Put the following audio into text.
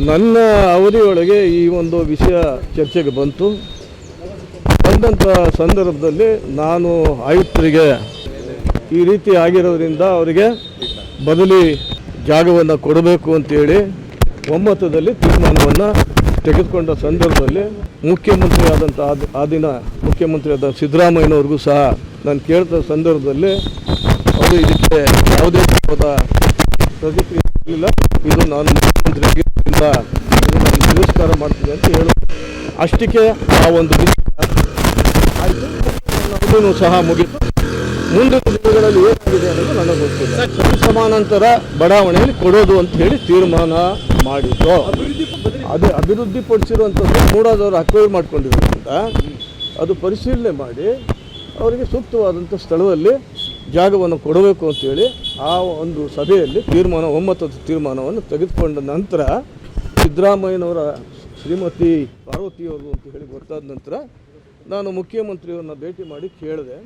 ನನ್ನ ಅವಧಿಯೊಳಗೆ ಈ ಒಂದು ವಿಷಯ ಚರ್ಚೆಗೆ ಬಂದಂಥ ಸಂದರ್ಭದಲ್ಲಿ ನಾನು ಆಯುಕ್ತರಿಗೆ ಈ ರೀತಿ ಆಗಿರೋದ್ರಿಂದ ಅವರಿಗೆ ಬದಲಿ ಜಾಗವನ್ನು ಕೊಡಬೇಕು ಅಂತೇಳಿ ಒಮ್ಮತದಲ್ಲಿ ತೀರ್ಮಾನವನ್ನು ತೆಗೆದುಕೊಂಡ ಸಂದರ್ಭದಲ್ಲಿ ಮುಖ್ಯಮಂತ್ರಿ ಆದಂಥ ಆ ದಿನ ಮುಖ್ಯಮಂತ್ರಿ ಆದ ಸಿದ್ದರಾಮಯ್ಯನವ್ರಿಗೂ ಸಹ ನಾನು ಕೇಳಿದ ಸಂದರ್ಭದಲ್ಲಿ ಅವರು ಇದಕ್ಕೆ ಯಾವುದೇ ಥರದ ಪ್ರತಿಕ್ರಿಯೆ ಇರಲಿಲ್ಲ. ಇದು ನಾನು ಮುಖ್ಯಮಂತ್ರಿಗೆ ನಾನು ತಿರಸ್ಕಾರ ಮಾಡ್ತೀನಿ ಅಂತ ಹೇಳಿ ಅಷ್ಟಕ್ಕೆ ಆ ಒಂದು ವಿಷಯ ಆಯಿತು. ಸಹ ಮುಗಿತು. ಮುಂದಿನ ದಿನಗಳಲ್ಲಿ ಏನಾಗಿದೆ ಅನ್ನೋದು ನನಗೆ ಗೊತ್ತಿಲ್ಲ. ಸಮಾನಾಂತರ ಬಡಾವಣೆಯಲ್ಲಿ ಕೊಡೋದು ಅಂತ ಹೇಳಿ ತೀರ್ಮಾನ ಮಾಡಿದ್ದು. ಅದೇ ಅಭಿವೃದ್ಧಿಪಡಿಸಿರುವಂಥದ್ದು ಮೂಡಾದವರು ಅಕ್ವೈರ್ ಮಾಡ್ಕೊಂಡಿರೋದ್ರಿಂದ ಅದು ಪರಿಶೀಲನೆ ಮಾಡಿ ಅವರಿಗೆ ಸೂಕ್ತವಾದಂಥ ಸ್ಥಳದಲ್ಲಿ ಜಾಗವನ್ನು ಕೊಡಬೇಕು ಅಂತೇಳಿ ಆ ಒಂದು ಸಭೆಯಲ್ಲಿ ಒಮ್ಮತದ ತೀರ್ಮಾನವನ್ನು ತೆಗೆದುಕೊಂಡ ನಂತರ ಸಿದ್ದರಾಮಯ್ಯನವರ ಶ್ರೀಮತಿ ಪಾರ್ವತಿಯವರು ಅಂತ ಹೇಳಿ ಗೊತ್ತಾದ ನಂತರ ನಾನು ಮುಖ್ಯಮಂತ್ರಿಯವ್ರನ್ನ ಭೇಟಿ ಮಾಡಿ ಕೇಳಿದೆ.